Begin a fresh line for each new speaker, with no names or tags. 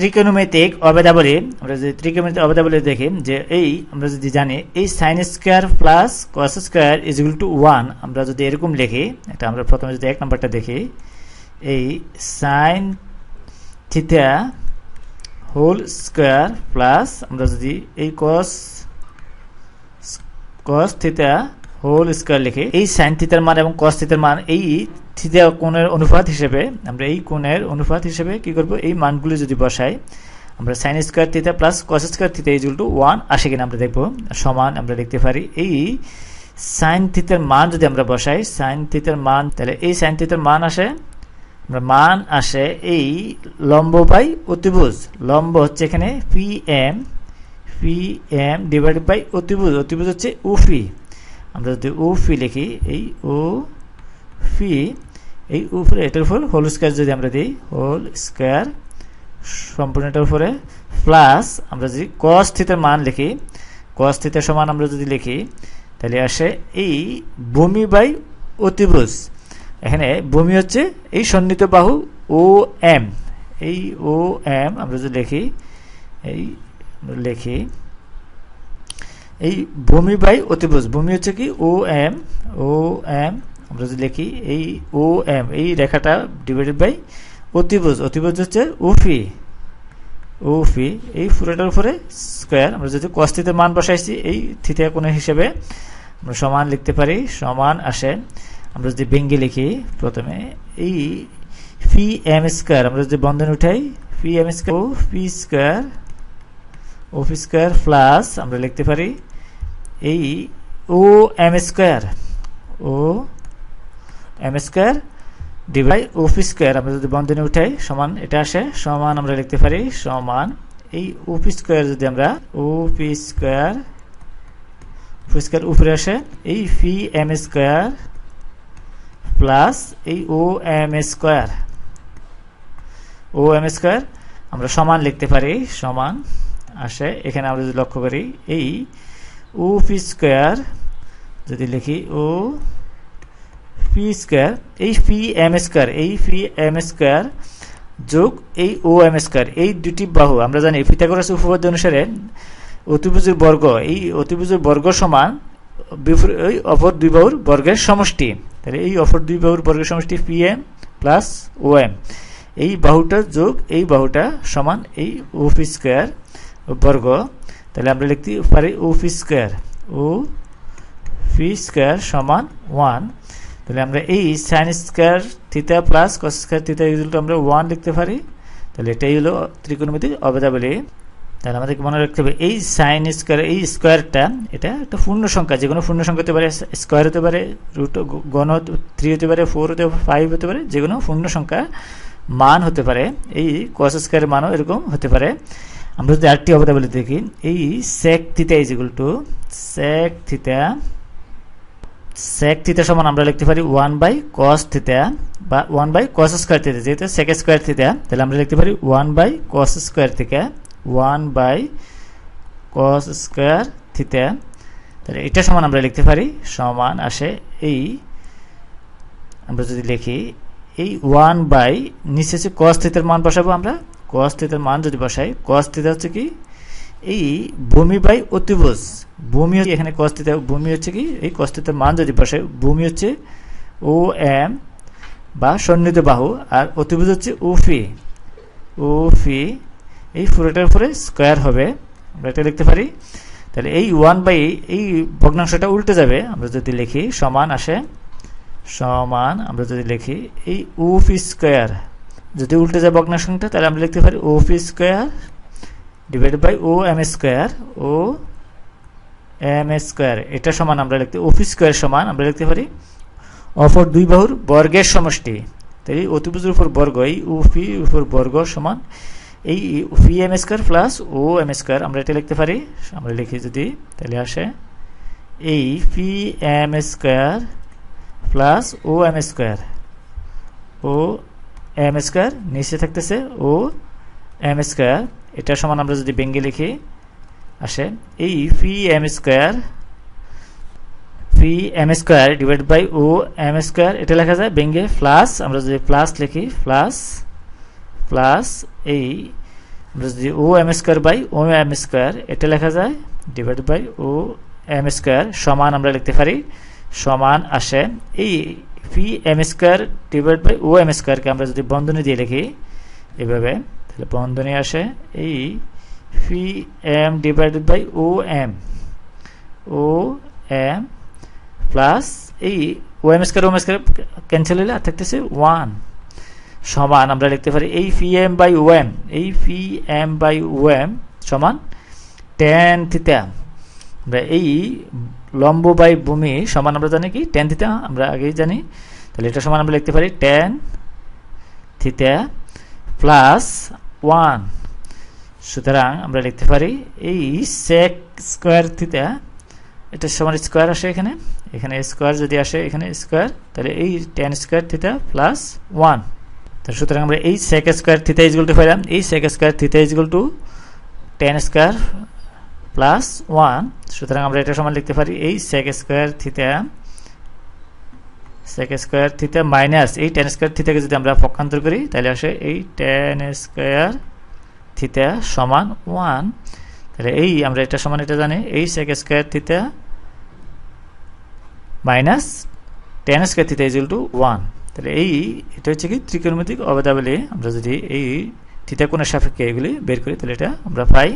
ত্রিকোণমিতিক অভেদাবলী আমরা যদি ত্রিকোণমিতিক অভেদাবলী দেখি যে এই আমরা যদি জানি এই sin square plus cos square is equal to 1 আমরা যদি এরকম লিখি এটা আমরা প্রথমে যদি এক নাম্বারটা দেখি এই sin theta whole square plus আমরা যদি এই cos থিটা হোল স্কয়ার লিখি এই sin থিটার মান এবং cos থিটার মান এই থিটা কোণের অনুপাত হিসেবে আমরা এই কোণের অনুপাত হিসেবে কি করব এই মানগুলো যদি বসাই আমরা sin square theta plus cos square theta is equal to 1 আসে কিনা আমরা দেখব সমান আমরা লিখতে পারি এই sin থিটার মান যদি আমরা বসাই sin থিটার মান তাহলে এই sin থিটার মান আসে আমরা মান আসে এই লম্ব বাই অতিভুজ লম্ব হচ্ছে এখানে pm ডিভাইডেড বাই অতিভুজ অতিভুজ হচ্ছে ওফি আমরা যদি ওফি লিখি এই ওফি এই উপরে এটার উপর হোল স্কয়ার যদি আমরা দিই হোল স্কয়ার সম্পূর্ণটার উপরে প্লাস আমরা যদি cos থিটার মান লিখি cos থিটা সমান আমরা যদি লিখি তাহলে আসে এই ভূমি বাই অতিভুজ এখানে ভূমি হচ্ছে এই সন্নিহিত বাহু OM এই OM আমরা যদি লিখি এই ভূমি বাই অতিভুজ ভূমি হচ্ছে কি OM আমরা যদি লিখি এই OM এই রেখাটা ডিভাইডেড বাই অতিভুজ অতিভুজ হচ্ছে ওফি এই পুরোটার উপরে স্কয়ার আমরা যদি cos থিটার মান বসাইছি এই থিটা কোণের হিসেবে আমরা সমান লিখতে পারি সমান আসে আমরা যদি ভেঙে লিখি প্রথমে এই pm স্কয়ার আমরা যদি বন্ধনী উঠাই pm স্কয়ার ওফি স্কয়ার প্লাস আমরা লিখতে পারি এই om স্কয়ার ডিভাইড ওফি স্কয়ার আমরা যদি বন্ধনী উঠাই সমান এটা আসে সমান আমরা লিখতে পারি সমান এই ওফি স্কয়ার যদি আমরা ওফি স্কয়ার উপরে আসে এই pm স্কয়ার প্লাস এই om স্কয়ার আমরা সমান লিখতে পারি সমান আসে এখানে আমরা যদি লক্ষ্য করি এই ওফি স্কয়ার যদি লিখি পি স্কয়ার এই pm স্কয়ার যোগ এই om স্কয়ার এই দুটি বাহু আমরা জানি পিথাগোরাস উপপাদ্য অনুসারে অতিভুজের বর্গ এই অতিভুজের বর্গ সমান এই অপর দুই বাহুর বর্গের সমষ্টি তাহলে এই অপর দুই বাহুর বর্গের সমষ্টি pm প্লাস om এই বাহুটা যোগ এই বাহুটা সমান এই ওফি স্কয়ার বর্গ তাহলে আমরা লিখতে পারি ওফি স্কয়ার সমান 1 তাহলে আমরা এই sin square theta plus cos square theta equal to আমরা 1 লিখতে পারি তাহলে এটাই হলো ত্রিকোণমিতিক অভেদাবলী তাহলে আমাদেরকে মনে রাখতে হবে এই sin স্কয়ার এই স্কয়ারটা এটা একটা পূর্ণ সংখ্যা যে কোনো পূর্ণ সংখ্যা হতে পারে স্কয়ার হতে পারে রুট ঘন 3 হতে পারে 4 হতে পারে 5 হতে পারে যে কোনো পূর্ণ সংখ্যা মান হতে পারে এই cos স্কয়ারের মানও এরকম হতে পারে আমরা যদি আরেকটি অভেদাবলী দেখি এই sec theta is equal to sec theta সমান আমরা লিখতে পারি 1 বাই cos থিটা বা 1 বাই cos স্কয়ার থিটা যেহেতু sec স্কয়ার থিটা তাহলে আমরা লিখতে পারি 1 by cos square theta 1 by cos square theta তাহলে এটা সমান আমরা লিখতে পারি সমান আসে এই আমরা যদি লিখি এই 1 বাই নিচে যে cos থিটার মান বসাবো আমরা cos থিটার মান যদি বসাই cos থিটা হচ্ছে কি এই ভূমি বাই অতিভুজ ভূমি এখানে cos থিটা ভূমি হচ্ছে কি এই cos থিটার মান যদি বসাই ভূমি হচ্ছে OM বা সন্নিহিত বাহু আর অতিভুজ হচ্ছে ওফি এই পুরোটার উপরে স্কয়ার হবে আমরা এটা লিখতে পারি তাহলে এই 1 বাই এই ভগ্নাংশটা উল্টে যাবে আমরা যদি লিখি সমান আসে সমান আমরা যদি লিখি এই ওফি স্কয়ার যদি উল্টে যায় ভগ্নাংশটা তাহলে আমরা লিখতে পারি O P square divided by om square এটা সমান আমরা লিখতে ওফি স্কয়ার সমান আমরা লিখতে পারি অপর দুই বাহুর বর্গের সমষ্টি তাই অতিভুজের উপর বর্গ এই ওফি উপর বর্গ সমান এই pm square plus om square আমরা এটা লিখতে পারি আমরা লিখি যদি তাহলে আসে এই pm square plus om square নিচে থাকতেছে om স্কয়ার এটা সমান আমরা যদি ভেঙে লিখি আসে এই pm square divide by om square এটা লেখা যায় ভেঙে প্লাস আমরা যদি প্লাস লিখি প্লাস এই আমরা যদি O M square by O M square এটা লেখা যায় divide by O M square সমান আমরা লিখতে পারি সমান আসে এই P M square divide by O M স্কোয়ারকে আমরা যদি বন্ধনী দিয়ে লিখি এভাবে তাহলে বন্ধনী আসে এই P M divided by O M plus এই ও এম স্কোয়ার ক্যান্সেল হলে আর থাকতেছে 1 সমান আমরা লিখতে পারি এই P M by O M সমান tan থিটা এই লম্ব বাই ভূমি সমান আমরা জানি কি tan থিটা আমরা আগেই জানি তাহলে এটা সমান আমরা লিখতে পারি tan থিটা প্লাস 1 সুতরাং আমরা লিখতে পারি এই sec স্কয়ার থিটা এটা সমান স্কয়ার আসে এখানে স্কয়ার যদি আসে এখানে স্কয়ার তাহলে এই tan স্কয়ার থিটা প্লাস 1 তো সুতরাং আমরা এই sec square theta is equal to পাইলাম এই sec square theta is equal to tan square plus 1 সুতরাং আমরা এটা সমান লিখতে পারি এই sec স্কয়ার থিটা মাইনাস এই tan স্কয়ার থিটাকে যদি আমরা পক্ষান্তর করি তাহলে আসে এই tan স্কয়ার থিটা সমান 1 তাহলে এই আমরা এটা সমান এটা জানি এই sec square theta minus tan square theta is equal to 1 তাহলে এই এটা হচ্ছে কি ত্রিকোণমিতিক অবদাবলী আমরা যদি এই থিটা কোণের সাপেক্ষে এগুলি বের করি তাহলে এটা আমরা পাই